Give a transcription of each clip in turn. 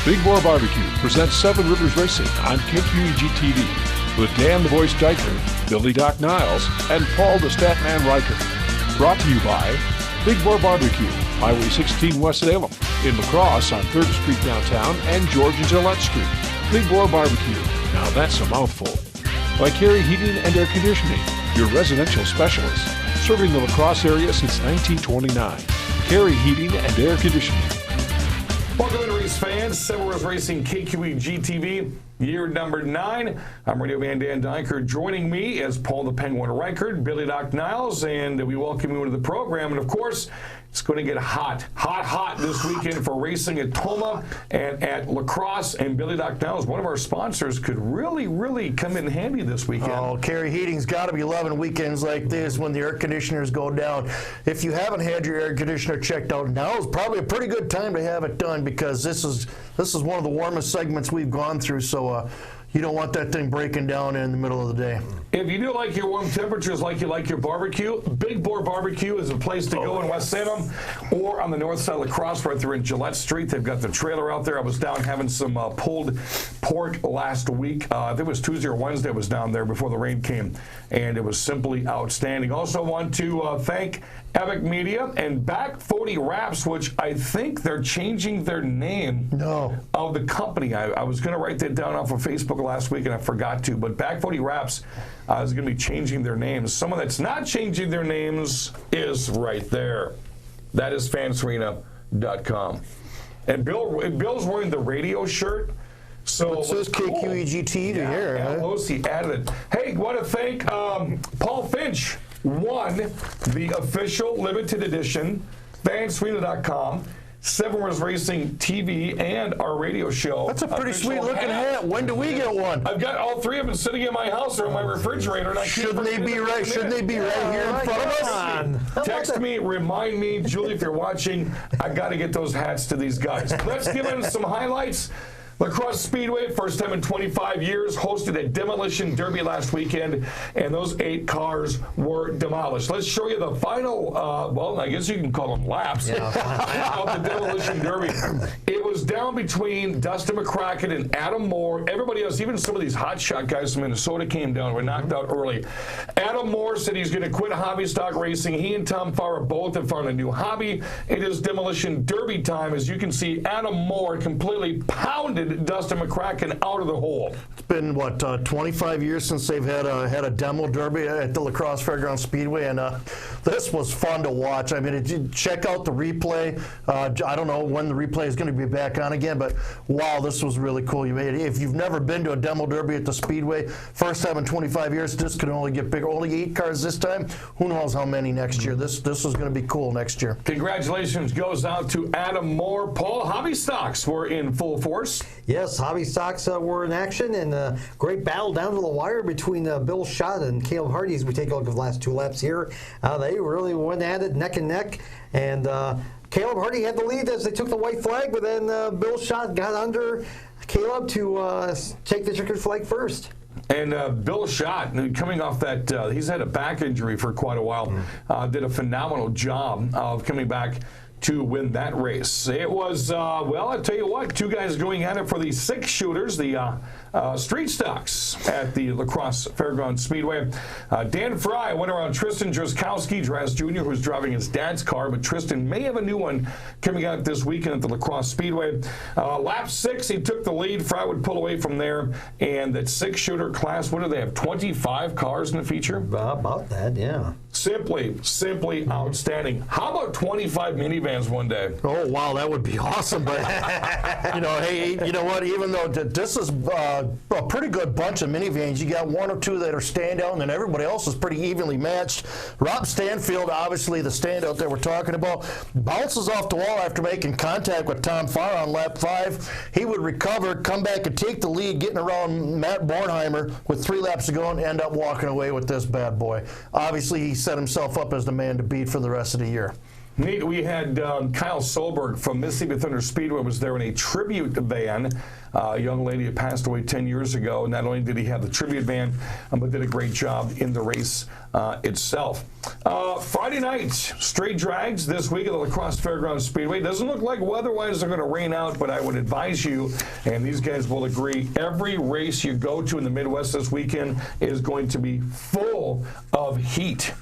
Big Boar Barbecue presents Seven Rivers Racing on KQEG TV with Dan the Voice Dyker, Billy Doc Niles, and Paul the Statman Riker. Brought to you by Big Boar Barbecue, Highway 16 West Salem, in La Crosse on 3rd Street downtown and George and Gillette Street. Big Boar Barbecue, now that's a mouthful. By Carey Heating and Air Conditioning, your residential specialist, serving the La Crosse area since 1929. Carey Heating and Air Conditioning. Welcome in, race fans. Seven Rivers Racing KQEG TV, year number 9. I'm Radio Man Dan Dyker. Joining me is Paul the Penguin Reichert, Billy Doc Niles, and we welcome you into the program. And of course, it's going to get hot this weekend for racing at Tomah and at La Crosse. And Billy Doc Niles, one of our sponsors, could really come in handy this weekend. Oh, Carey Heating's got to be loving weekends like this when the air conditioners go down. If you haven't had your air conditioner checked out, now is probably a pretty good time to have it done, because this is one of the warmest segments we've gone through. So you don't want that thing breaking down in the middle of the day. If you do like your warm temperatures, like you like your barbecue, Big Boar Barbecue is a place to go in West Salem, or on the north side of La Crosse, right there in Gillette Street. They've got the trailer out there. I was down having some pulled pork last week. I think it was Tuesday or Wednesday. I was down there before the rain came, and it was simply outstanding. Also want to thank Epic Media and Back 40 Wraps, which I think they're changing their name of the company. I was going to write that down off of Facebook last week, and I forgot to, but Back 40 Wraps is going to be changing their names. Someone that's not changing their names is right there. That is fansarena.com. And Bill's wearing the radio shirt. So it says KQEG TV here. He added it. Hey, want to thank Paul Finch. Won the official limited edition fansarena.com Seven Rivers Racing TV and our radio show. That's a pretty sweet looking hat. When do we get one? I've got all 3 of them sitting in my house or in my refrigerator. And Shouldn't they be right here in front of us? Text me, remind me, Julie, if you're watching, I got to get those hats to these guys. Let's give them some highlights. Crosse Speedway, first time in 25 years, hosted a demolition derby last weekend, and those 8 cars were demolished. Let's show you the final, well, I guess you can call them laps, of the demolition derby. It was down between Dustin McCracken and Adam Moore. Everybody else, even some of these hotshot guys from Minnesota came down, were knocked out early. Adam Moore said he's going to quit hobby stock racing. He and Tom Farah both have found a new hobby. It is demolition derby time. As you can see, Adam Moore completely pounded Dustin McCracken out of the hole. It's been, 25 years since they've had a demo derby at the La Crosse Fairgrounds Speedway, and this was fun to watch. I mean, check out the replay. I don't know when the replay is going to be back on again, but wow, this was really cool. If you've never been to a demo derby at the Speedway, first time in 25 years, this could only get bigger. Only 8 cars this time. Who knows how many next year? This is going to be cool next year. Congratulations goes out to Adam Moore. Paul, hobby stocks were in full force. Yes, hobby stocks were in action, and a great battle down to the wire between Bill Schott and Caleb Hardy as we take a look at the last 2 laps here. They really went at it neck and neck, and Caleb Hardy had the lead as they took the white flag, but then Bill Schott got under Caleb to take the checkered flag first. And Bill Schott, coming off that, he's had a back injury for quite a while, did a phenomenal job of coming back to win that race. It was, well, I'll tell you what, 2 guys going at it for the 6 shooters, the street stocks at the La Crosse Fairgrounds Speedway. Dan Fry went around Tristan Dreskowski, Draz Jr., who's driving his dad's car, but Tristan may have a new one coming out this weekend at the La Crosse Speedway. Lap 6, he took the lead. Fry would pull away from there, and that 6-shooter class, what do they have, 25 cars in the feature? About that, yeah. Simply outstanding. How about 25 minivans one day? Oh, wow, that would be awesome. But, hey, you know what? Even though this is a pretty good bunch of minivans, you got 1 or 2 that are standout, and then everybody else is pretty evenly matched. Rob Stanfield, obviously the standout that we're talking about, bounces off the wall after making contact with Tom Farah on lap 5. He would recover, come back and take the lead, getting around Matt Bornheimer with 3 laps to go and end up walking away with this bad boy. Obviously, he set himself up as the man to beat for the rest of the year. Neat. We had Kyle Solberg from Mississippi Thunder Speedway was there in a tribute van. A young lady had passed away 10 years ago. Not only did he have the tribute van, but did a great job in the race itself. Friday night, straight drags this week at the La Crosse Fairgrounds Speedway. Doesn't look like weather-wise they're going to rain out, but I would advise you, and these guys will agree, every race you go to in the Midwest this weekend is going to be full of heat.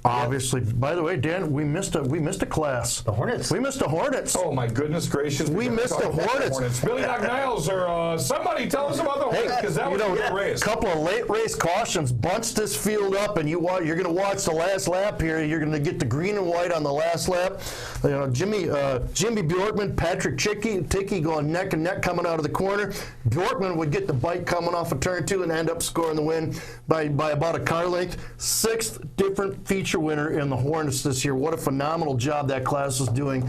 Obviously. By the way, Dan, we missed a class. The Hornets. We missed the Hornets. Oh my goodness gracious! We missed the Hornets. Billy Doc Niles, or somebody tell us about the Hornets, because that was a good race. A couple of late race cautions bunched this field up, and you're going to watch the last lap here. You're going to get the green and white on the last lap. Jimmy Bjorkman, Patrick Ticky going neck and neck coming out of the corner. Bjorkman would get the bike coming off of turn 2 and end up scoring the win by about a car length. 6th different feature winner in the Hornets this year. What a phenomenal job that class is doing,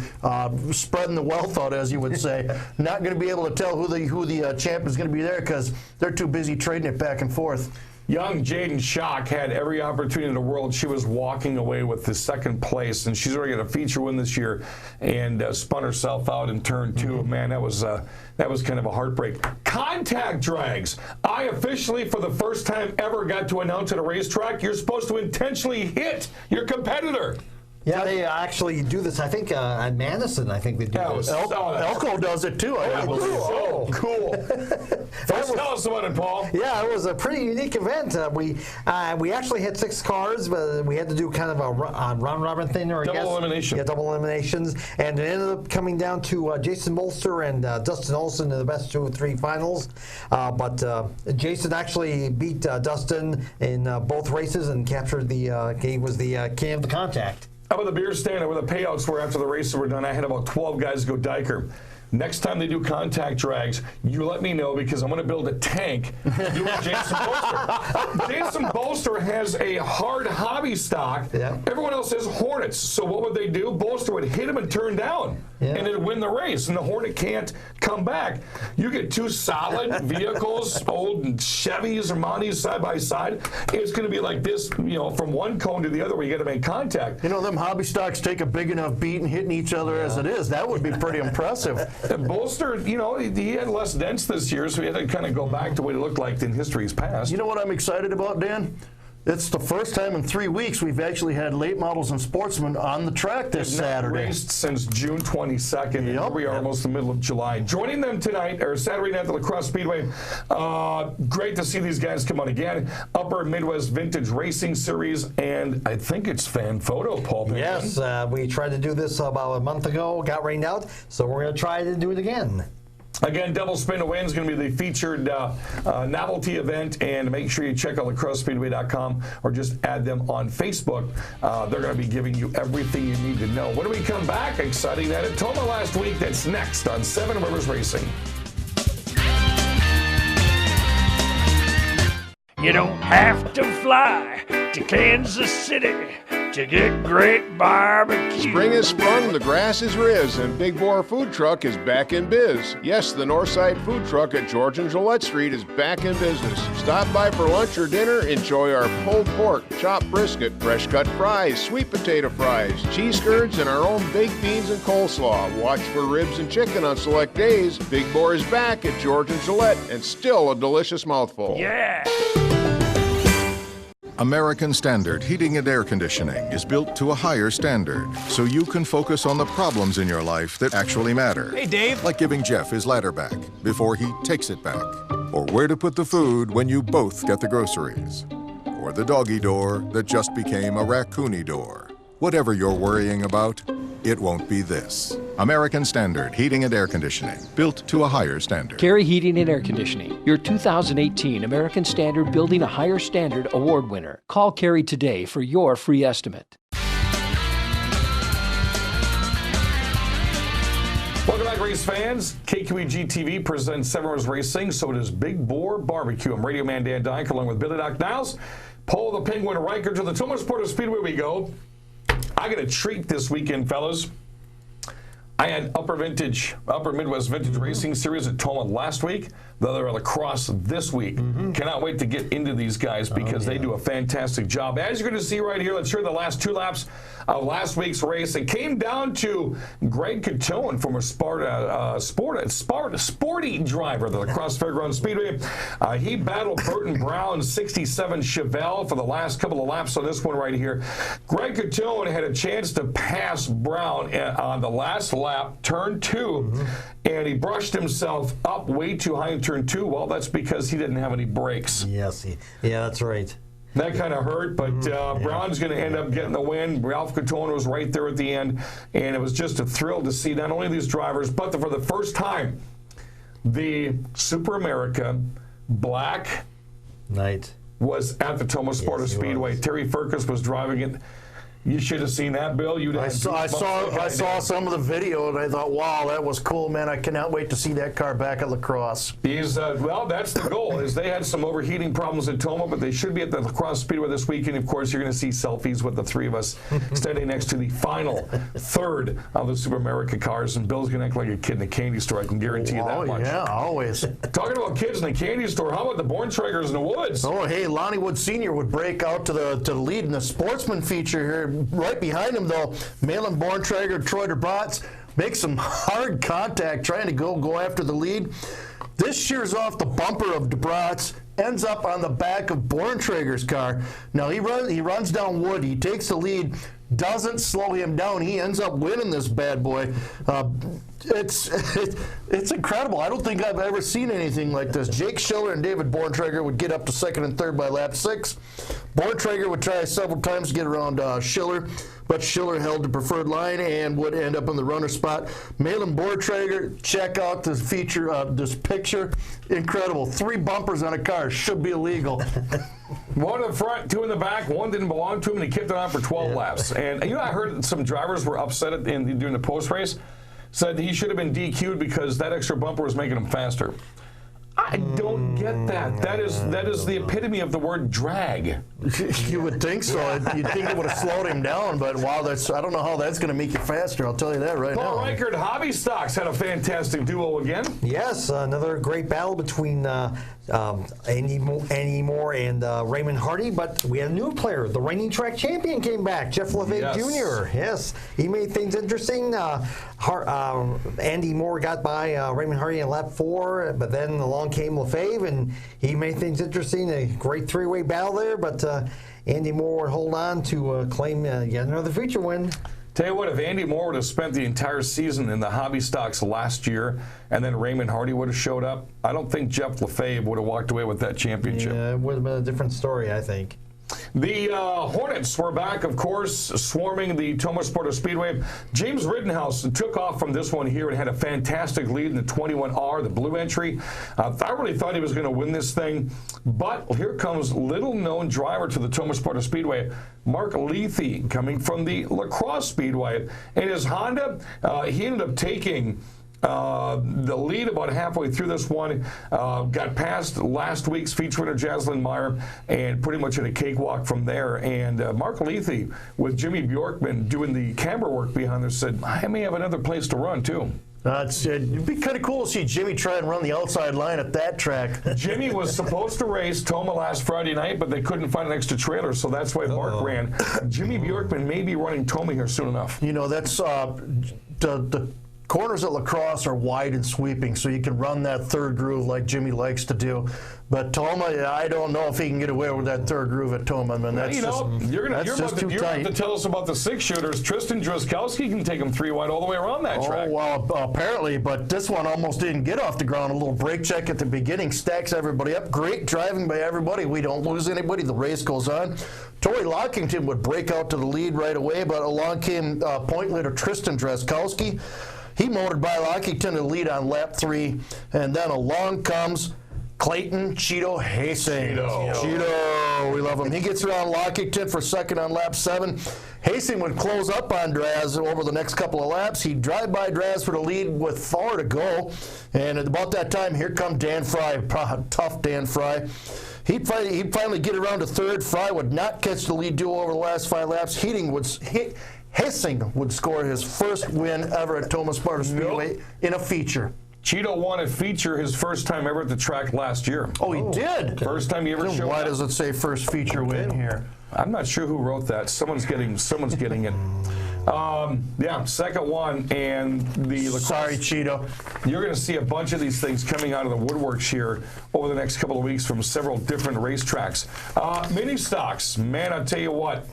spreading the wealth out, as you would say. Not going to be able to tell who the champ is going to be there because they're too busy trading it back and forth. Young Jaden Schock had every opportunity in the world. She was walking away with the 2nd place, and she's already got a feature win this year and spun herself out in turn 2. Mm-hmm. Man, that was kind of a heartbreak. Contact drags. I officially, for the first time ever, got to announce at a racetrack, you're supposed to intentionally hit your competitor. Yeah, they actually do this. I think at Madison, I think they do this. Elko does it too. I believe. Oh, cool. First, tell us about it, Paul. Yeah, it was a pretty unique event. We actually had 6 cars, but we had to do kind of a round-robin thing. Double elimination. Yeah, double eliminations. And it ended up coming down to Jason Bolster and Dustin Olson in the best 2 of 3 finals. But Jason actually beat Dustin in both races and captured he was the king of the contact. How about the beer stand where the payouts were after the races were done? I had about 12 guys go Diker. Next time they do contact drags, you let me know because I'm going to build a tank to do with Jason Bolster. Jason Bolster has a hard hobby stock. Yeah. Everyone else has Hornets. So what would they do? Bolster would hit him and turn down, and it'd win the race. And the Hornet can't come back. You get 2 solid vehicles, old Chevys or Monties side by side. It's going to be like this, from one cone to the other where you got to make contact. Them hobby stocks take a big enough beat and hitting each other as it is. That would be pretty impressive. Bolster, he had less dents this year, so he had to kind of go back to what it looked like in history's past. You know what I'm excited about, Dan? It's the first time in 3 weeks we've actually had late models and sportsmen on the track this Saturday. Raced since June 22nd, and here we are almost the middle of July. Joining them tonight, or Saturday night at the La Crosse Speedway, great to see these guys come on again. Upper Midwest Vintage Racing Series, and I think it's fan photo, Paul Pinkman. Yes, we tried to do this about a month ago, got rained out, so we're going to try to do it again. Again, Double Spin to Win is going to be the featured novelty event, and make sure you check out lacrossespeedway.com or just add them on Facebook. They're going to be giving you everything you need to know. When we come back, exciting that at Tomah last week, that's next on 7 Rivers Racing. You don't have to fly to Kansas City to get great barbecue. Spring is sprung, the grass is riz, and Big Boar Food Truck is back in biz. Yes, the Northside Food Truck at George and Gillette Street is back in business. Stop by for lunch or dinner, enjoy our pulled pork, chopped brisket, fresh cut fries, sweet potato fries, cheese curds, and our own baked beans and coleslaw. Watch for ribs and chicken on select days. Big Boar is back at George and Gillette, and still a delicious mouthful. Yeah! American Standard Heating and Air Conditioning is built to a higher standard, so you can focus on the problems in your life that actually matter. Hey, Dave. Like giving Jeff his ladder back before he takes it back. Or where to put the food when you both get the groceries. Or the doggy door that just became a raccoony door. Whatever you're worrying about, it won't be this. American Standard Heating and Air Conditioning, built to a higher standard. Carey Heating and Air Conditioning, your 2018 American Standard Building a Higher Standard Award winner. Call Carey today for your free estimate. Welcome back, race fans. KQEG TV presents 7 Rivers Racing, so does Big Boar Barbecue. I'm Radio Man Dan Dyke along with Billy Doc Niles. Paul the Penguin Riker. To the Tomah Sparta Speedway we go. I got a treat this weekend, fellas. I had Upper Midwest Vintage Racing Series at Tomah last week. The other are the Crosse this week. Cannot wait to get into these guys because they do a fantastic job. As you're going to see right here, let's hear the last 2 laps of last week's race. It came down to Greg Catone from a sporty driver, the Crosse Fairgrounds Speedway. He battled Burton Brown's 67 Chevelle for the last couple of laps on this one right here. Greg Catone had a chance to pass Brown on the last lap, turn 2, and he brushed himself up way too high in turn 2. Well, that's because he didn't have any brakes. Yes, yeah, that's right. That kind of hurt, but Brown's going to end up getting the win. Ralph Catone was right there at the end, and it was just a thrill to see not only these drivers, but for the first time, the Super America Black Knight was at the Tomah Sparta Speedway. Terry Firkus was driving it. You should have seen that, Bill. I saw some of the video, and I thought, wow, that was cool, man. I cannot wait to see that car back at La Crosse. Well, that's the goal. Is they had some overheating problems at Tomah, but they should be at the La Crosse Speedway this weekend. Of course, you're going to see selfies with the 3 of us standing next to the final third of the Super America cars, and Bill's going to act like a kid in a candy store. I can guarantee you that much. Yeah, always. Talking about kids in a candy store, how about the Borntraegers in the woods? Oh, hey, Lonnie Wood Sr. would break out to the lead in the sportsman feature here. Right behind him, though, Malin Borntraeger, Troy DeBratz makes some hard contact trying to go after the lead. This shears off the bumper of DeBratz, ends up on the back of Borntraeger's car. Now he runs down Wood. He takes the lead, doesn't slow him down. He ends up winning this bad boy. It's incredible. I don't think I've ever seen anything like this. Jake Schiller and David Borntraeger would get up to 2nd and 3rd by lap 6. Borntraeger would try several times to get around Schiller, but Schiller held the preferred line and would end up in the runner spot. Malin Borntraeger, check out this this picture. Incredible. 3 bumpers on a car. Should be illegal. 1 in the front, 2 in the back. 1 didn't belong to him, and he kept it on for 12 laps. And I heard some drivers were upset during the post race. Said he should have been DQ'd because that extra bumper was making him faster. I don't get that. That is the epitome of the word drag. You would think so. You'd think it would have slowed him down, but wow, I don't know how that's going to make you faster. I'll tell you that right Paul now. Reichert, Hobby Stocks had a fantastic duo again. Yes, another great battle between Andy Moore and Raymond Hardy, but we had a new player. The reigning track champion came back, Jeff LeFevre Jr. Yes, he made things interesting. Andy Moore got by Raymond Hardy in lap 4, but then along came LeFevre, and he made things interesting. A great 3-way battle there, but Andy Moore would hold on to claim yet another feature win. Tell you what, if Andy Moore would have spent the entire season in the Hobby Stocks last year and then Raymond Hardy would have showed up, I don't think Jeff LeFevre would have walked away with that championship. Yeah, it would have been a different story, I think. The Hornets were back, of course, swarming the Tomah Sparta Speedway. James Rittenhouse took off from this one here and had a fantastic lead in the 21R, the blue entry. I really thought he was going to win this thing, but here comes little-known driver to the Tomah Sparta Speedway, Mark Lethe, coming from the La Crosse Speedway. In his Honda, he ended up taking the lead about halfway through this one, got past last week's feature winner Jaslyn Meyer, and pretty much had a cakewalk from there. And Mark Lethe, with Jimmy Bjorkman doing the camera work behind there, said, I may have another place to run, too. It'd be kind of cool to see Jimmy try and run the outside line at that track. Jimmy was supposed to race Tomah last Friday night, but they couldn't find an extra trailer, so that's why Mark ran. Jimmy Bjorkman may be running Tomah here soon enough. You know, that's the corners at La Crosse are wide and sweeping, so you can run that 3rd groove like Jimmy likes to do. But Tomah, I don't know if he can get away with that 3rd groove at Tomah. I mean, that's you're about to tell us about the 6-shooters. Tristan Druskowski can take them 3 wide all the way around that track. Oh, well, apparently, but this one almost didn't get off the ground. A little brake check at the beginning stacks everybody up. Great driving by everybody. We don't lose anybody. The race goes on. Tori Lockington would break out to the lead right away, but along came point leader Tristan Druskowski. He motored by Lockington to the lead on lap 3, and then along comes Clayton Cheeto Hasing. Cheeto, we love him. He gets around Lockington for 2nd on lap 7. Hasing would close up on Draz over the next couple of laps. He'd drive by Draz for the lead with 4 to go, and at about that time, here come Dan Fry, tough Dan Fry. He'd finally get around to 3rd. Fry would not catch the lead duo over the last 5 laps. Hessing would score his first win ever at Tomah Sparta Speedway in a feature. Cheeto won a feature his first time ever at the track last year. Oh, he did? First time he ever showed Why up. does it say first feature win here? I'm not sure who wrote that. Someone's getting it. Yeah, second one, and the lacrosse. Sorry, Cheeto. You're going to see a bunch of these things coming out of the woodworks here over the next couple of weeks from several different racetracks. Mini stocks, man, I tell you what,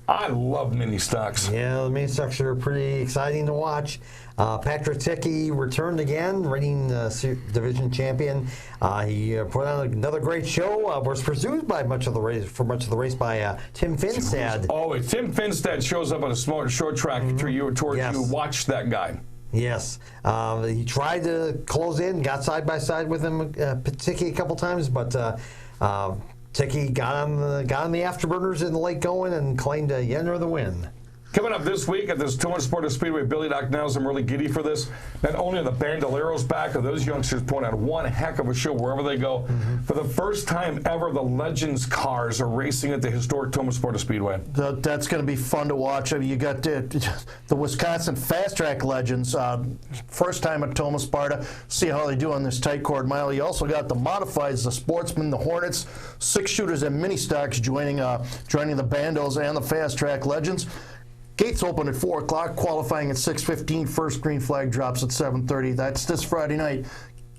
I love mini stocks. Yeah, the mini stocks are pretty exciting to watch. Patrick Tickey returned again, reigning division champion. He put on another great show. Was pursued by much of the race by Tim Finstad. Always, Tim Finstad shows up on a smaller short track to you. Watch that guy. Yes, he tried to close in, got side by side with him, Tickey, a couple times, but Tickey got on the afterburners in the late going and claimed yet another win. Coming up this week at this Tomah Sparta Speedway, Billy Doc Niles, I'm really giddy for this. Not only are the Bandoleros back, are those youngsters putting on one heck of a show wherever they go. For the first time ever, the Legends cars are racing at the historic Tomah Sparta Speedway. That's going to be fun to watch. I mean, you got the Wisconsin Fast Track Legends, first time at Tomah Sparta. See how they do on this tight cord mile. You also got the Modifieds, the Sportsmen, the Hornets, 6 shooters and mini stocks joining the Bandos and the Fast Track Legends. Gates open at 4 o'clock, qualifying at 6:15. First green flag drops at 7:30. That's this Friday night.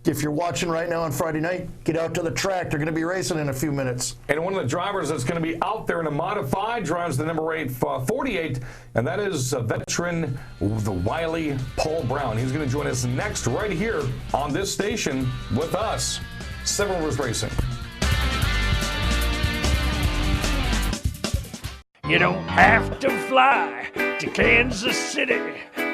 If you're watching right now on Friday night, get out to the track. They're going to be racing in a few minutes. And one of the drivers that's going to be out there in a modified drives the number 48, and that is a veteran, the wily Paul Brown. He's going to join us next right here on this station with us, Seven Rivers Racing. You don't have to fly to Kansas City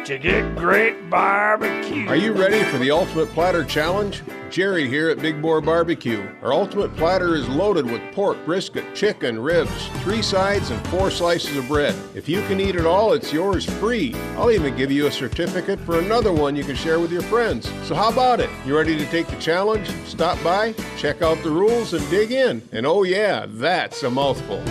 to get great barbecue. Are you ready for the Ultimate Platter Challenge? Jerry here at Big Boar Barbecue. Our Ultimate Platter is loaded with pork, brisket, chicken, ribs, 3 sides, and 4 slices of bread. If you can eat it all, it's yours free. I'll even give you a certificate for another one you can share with your friends. So how about it? You ready to take the challenge? Stop by, check out the rules, and dig in. And oh yeah, that's a mouthful.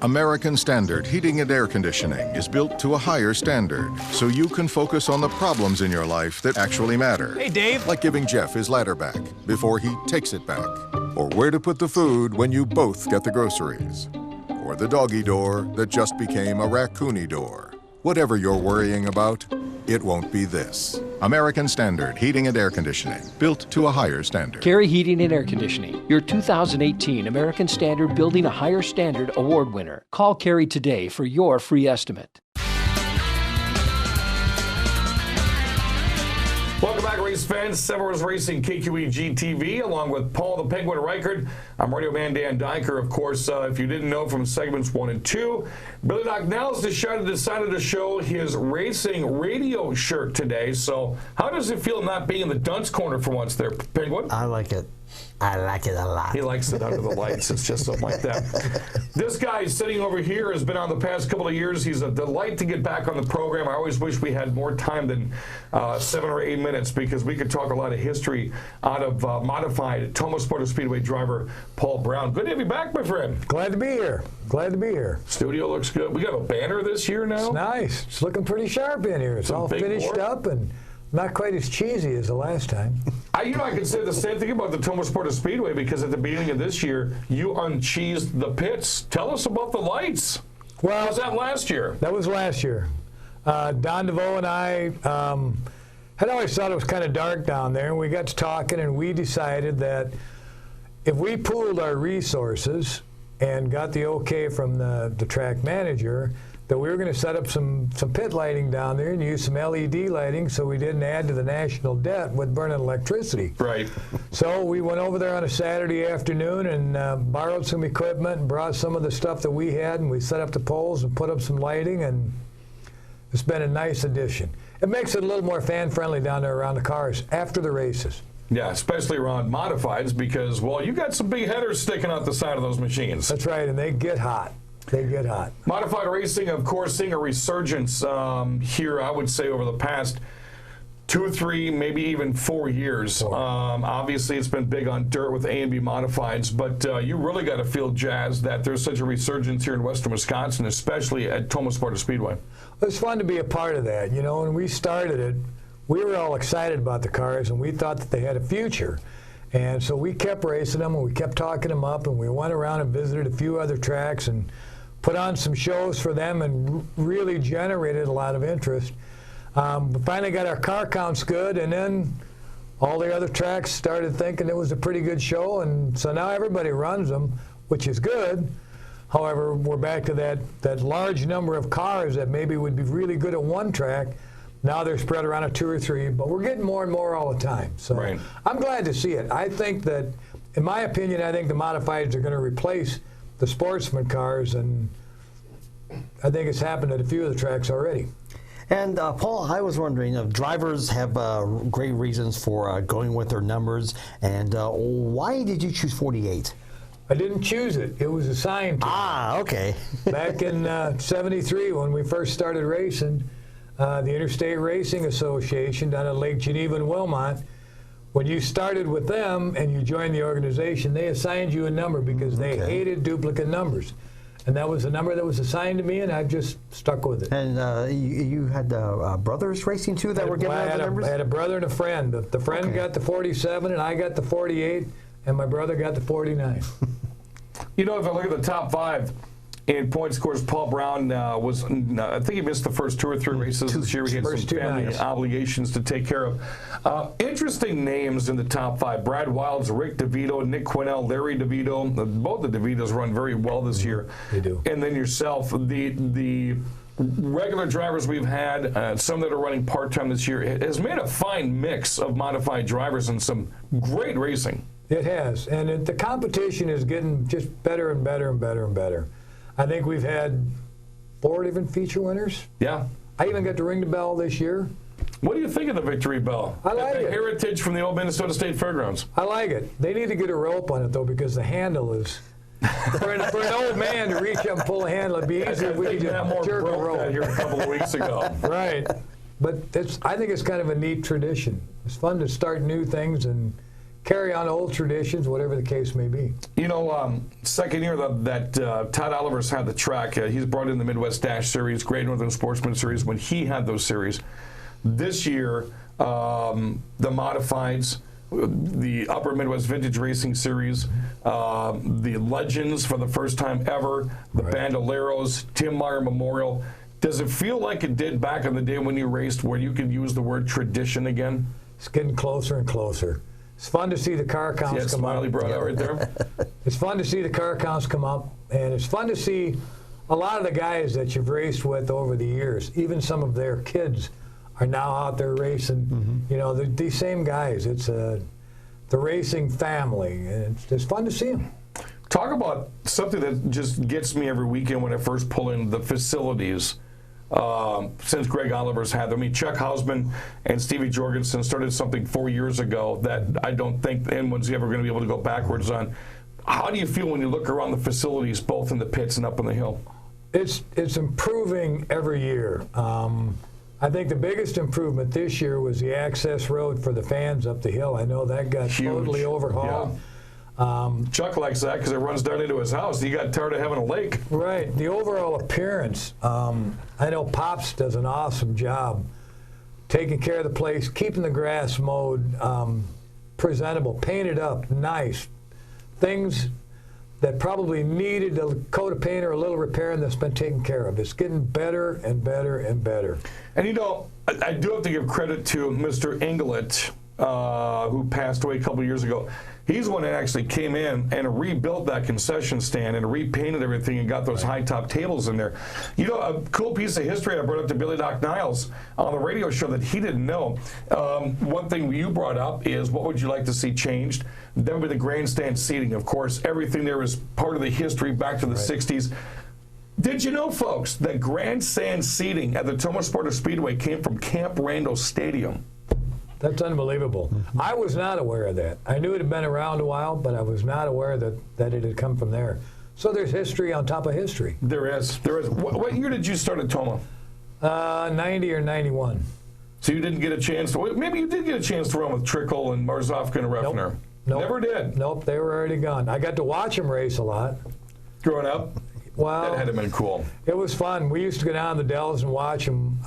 American Standard Heating and Air Conditioning is built to a higher standard, so you can focus on the problems in your life that actually matter. Hey, Dave. Like giving Jeff his ladder back before he takes it back. Or where to put the food when you both get the groceries. Or the doggy door that just became a raccoony door. Whatever you're worrying about, it won't be this. American Standard Heating and Air Conditioning, built to a higher standard. Carey Heating and Air Conditioning, your 2018 American Standard Building a Higher Standard Award winner. Call Carey today for your free estimate. Welcome back, race fans. Seven Rivers Racing, KQEG TV, along with Paul the Penguin Reichert. I'm Radio Man Dan Diker. Of course, if you didn't know from segments 1 and 2, Billy Doc Niles decided to show his racing radio shirt today. So how does it feel not being in the dunce corner for once there, Penguin? I like it. I like it a lot. He likes it under the lights. It's just something like that. This guy sitting over here has been on the past couple of years. He's a delight to get back on the program. I always wish we had more time than 7 or 8 minutes, because we could talk a lot of history out of modified Tomah Sparta Speedway driver Paul Brown. Good to have you back, my friend. Glad to be here. Glad to be here. Studio looks good. We got a banner this year now. It's nice. It's looking pretty sharp in here. It's all finished up and not quite as cheesy as the last time. I can say the same thing about the Tomah Sparta Speedway, because at the beginning of this year, you uncheesed the pits. Tell us about the lights. Well, was that last year? That was last year. Don DeVoe and I had always thought it was kind of dark down there, and we got to talking, and we decided that if we pooled our resources and got the okay from the track manager, that we were going to set up some pit lighting down there and use some LED lighting so we didn't add to the national debt with burning electricity. Right. So we went over there on a Saturday afternoon and borrowed some equipment and brought some of the stuff that we had, and we set up the poles and put up some lighting, and it's been a nice addition. It makes it a little more fan-friendly down there around the cars after the races. Yeah, especially around modifieds, because, well, you got some big headers sticking out the side of those machines. That's right, and they get hot. They get hot. Modified racing, of course, seeing a resurgence here, I would say, over the past 2, 3, maybe even 4 years. Obviously, it's been big on dirt with A and B modifieds, but you really got to feel jazzed that there's such a resurgence here in western Wisconsin, especially at Tomah Sparta Speedway. It's fun to be a part of that. You know, when we started it, we were all excited about the cars, and we thought that they had a future. And so we kept racing them, and we kept talking them up, and we went around and visited a few other tracks and put on some shows for them and really generated a lot of interest. We finally got our car counts good, and then all the other tracks started thinking it was a pretty good show, and so now everybody runs them, which is good. However, we're back to that large number of cars that maybe would be really good at one track. Now they're spread around at 2 or 3, but we're getting more and more all the time. So right. I'm glad to see it. I think that, in my opinion, I think the modifieds are going to replace the sportsman cars, and I think it's happened at a few of the tracks already. And Paul, I was wondering, drivers have great reasons for going with their numbers, and why did you choose 48? I didn't choose it. It was assigned to me. Ah, okay. Back in '73, when we first started racing, the Interstate Racing Association down at Lake Geneva and Wilmot, when you started with them and you joined the organization, they assigned you a number because they hated duplicate numbers. And that was the number that was assigned to me, and I've just stuck with it. And you had brothers racing too that were given out the numbers? I had a brother and a friend. The friend got the 47, and I got the 48, and my brother got the 49. You know, if I look at the top 5 in point scores, Paul Brown was, I think he missed the first 2 or 3 races this year. He had some family obligations to take care of. Interesting names in the top 5. Brad Wilds, Rick DeVito, Nick Quinnell, Larry DeVito. Both the DeVitos run very well this year. They do. And then yourself, the regular drivers we've had, some that are running part-time this year, has made a fine mix of modified drivers and some great racing. It has. And the competition is getting just better and better and better and better. I think we've had 4 different feature winners. Yeah. I even got to ring the bell this year. What do you think of the Victory Bell? I like it. Heritage from the old Minnesota State Fairgrounds. I like it. They need to get a rope on it, though, because the handle is... for an old man to reach up and pull a handle, it'd be easier if we could just jerk a rope. Here a couple of weeks ago. Right. But I think it's kind of a neat tradition. It's fun to start new things and carry on old traditions, whatever the case may be. You know, second year that Todd Oliver's had the track, he's brought in the Midwest Dash Series, Great Northern Sportsman Series, when he had those series. This year, the Modifieds, the Upper Midwest Vintage Racing Series, the Legends for the first time ever, the Bandoleros, Tim Meyer Memorial. Does it feel like it did back in the day when you raced, where you could use the word tradition again? It's getting closer and closer. It's fun to see the car counts come up. Brought out right there. It's fun to see the car counts come up, and it's fun to see a lot of the guys that you've raced with over the years. Even some of their kids are now out there racing. You know, these same guys. It's the racing family, and it's fun to see them. Talk about something that just gets me every weekend when I first pull in the facilities. Since Greg Oliver's had them. I mean, Chuck Hausman and Stevie Jorgensen started something 4 years ago that I don't think anyone's ever going to be able to go backwards on. How do you feel when you look around the facilities, both in the pits and up on the hill? It's improving every year. I think the biggest improvement this year was the access road for the fans up the hill. I know that got totally overhauled. Yeah. Chuck likes that because it runs down into his house. He got tired of having a lake. Right. The overall appearance, I know Pops does an awesome job taking care of the place, keeping the grass mowed, presentable, painted up, nice. Things that probably needed a coat of paint or a little repair, and that's been taken care of. It's getting better and better and better. And you know, I do have to give credit to Mr. Inglet, who passed away a couple of years ago. He's the one that actually came in and rebuilt that concession stand and repainted everything and got those high-top tables in there. You know, a cool piece of history I brought up to Billy Doc Niles on the radio show that he didn't know. One thing you brought up is, what would you like to see changed? That would be the grandstand seating. Of course, everything there is part of the history back to the 60s. Did you know, folks, that grandstand seating at the Tomah Sparta Speedway came from Camp Randall Stadium? That's unbelievable. I was not aware of that. I knew it had been around a while, but I was not aware that it had come from there. So there's history on top of history. There is. There is. What year did you start at Tomah? 90 or 91. So you didn't get a chance to, maybe you did get a chance to run with Trickle and Marzofka and Refner. Nope. Never did. Nope, they were already gone. I got to watch them race a lot. Growing up? Well, that had to been cool. It was fun. We used to go down to the Dells and watch them.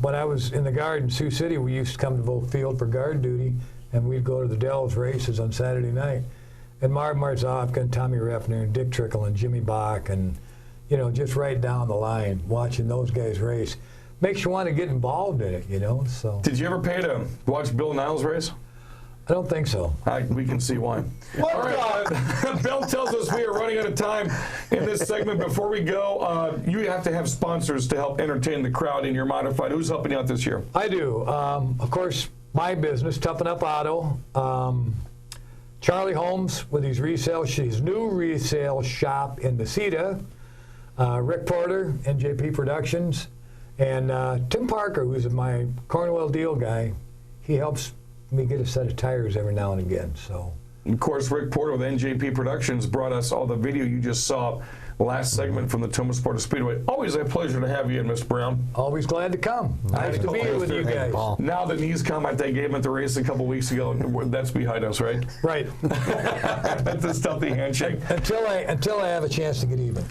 When I was in the Guard in Sioux City, we used to come to Vogue Field for guard duty, and we'd go to the Dells races on Saturday night. And Marv Marzofka and Tommy Refner and Dick Trickle and Jimmy Bach and, you know, just right down the line, watching those guys race. Makes you want to get involved in it, you know. So. Did you ever pay to watch Bill Niles race? I don't think so. We can see why. All right, Bill tells us we are running out of time in this segment. Before we go, you have to have sponsors to help entertain the crowd in your modified. Who's helping you out this year? I do. Of course, my business, Toughen Up Auto. Charlie Holmes with his new resale shop in Necedah. Rick Porter, NJP Productions. And Tim Parker, who's my Cornwall deal guy. He helps me get a set of tires every now and again. So, of course, Rick Porter with NJP Productions brought us all the video you just saw last segment from the Tomah Sparta Speedway. Always a pleasure to have you in, Mr. Brown. Always glad to come. Nice to be here with you guys. Now the knees comment they gave him at the race a couple weeks ago, that's behind us, right? Right. That's a stealthy handshake. Until I have a chance to get even.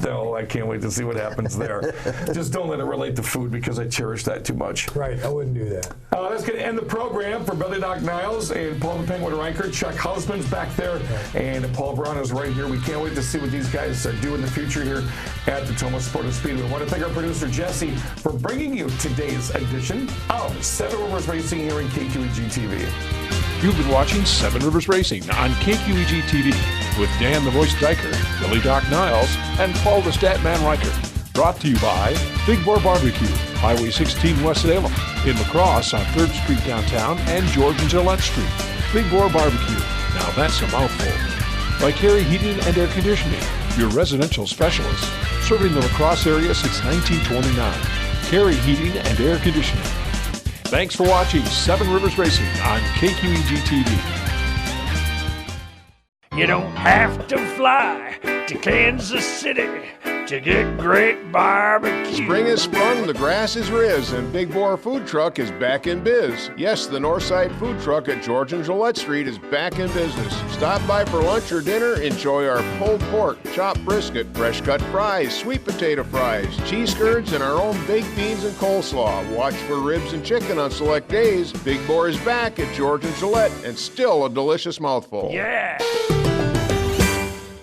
No, I can't wait to see what happens there. Just don't let it relate to food because I cherish that too much. Right, I wouldn't do that. That's going to end the program for Billy Doc Niles and Paul the Penguin Riker. Chuck Husband's back there, and Paul Brown is right here. We can't wait to see what these guys do in the future here at the Tomah Sparta Speedway. I want to thank our producer, Jesse, for bringing you today's edition of Seven Rivers Racing here in KQEG TV. You've been watching Seven Rivers Racing on KQEG TV with Dan the Voice Diker, Billy Doc Niles, and Paul the Statman Riker. Brought to you by Big Boar Barbecue, Highway 16 West Salem, in La Crosse on 3rd Street downtown and George and Gillette Street. Big Boar Barbecue, now that's a mouthful. By Carey Heating and Air Conditioning, your residential specialist, serving the La Crosse area since 1929. Carey Heating and Air Conditioning. Thanks for watching Seven Rivers Racing on KQEG TV. You don't have to fly to Kansas City to get great barbecue. Spring has sprung, the grass is riz, and Big Boar Food Truck is back in biz. Yes, the Northside Food Truck at George and Gillette Street is back in business. Stop by for lunch or dinner, enjoy our pulled pork, chopped brisket, fresh cut fries, sweet potato fries, cheese curds, and our own baked beans and coleslaw. Watch for ribs and chicken on select days. Big Boar is back at George and Gillette, and still a delicious mouthful. Yeah.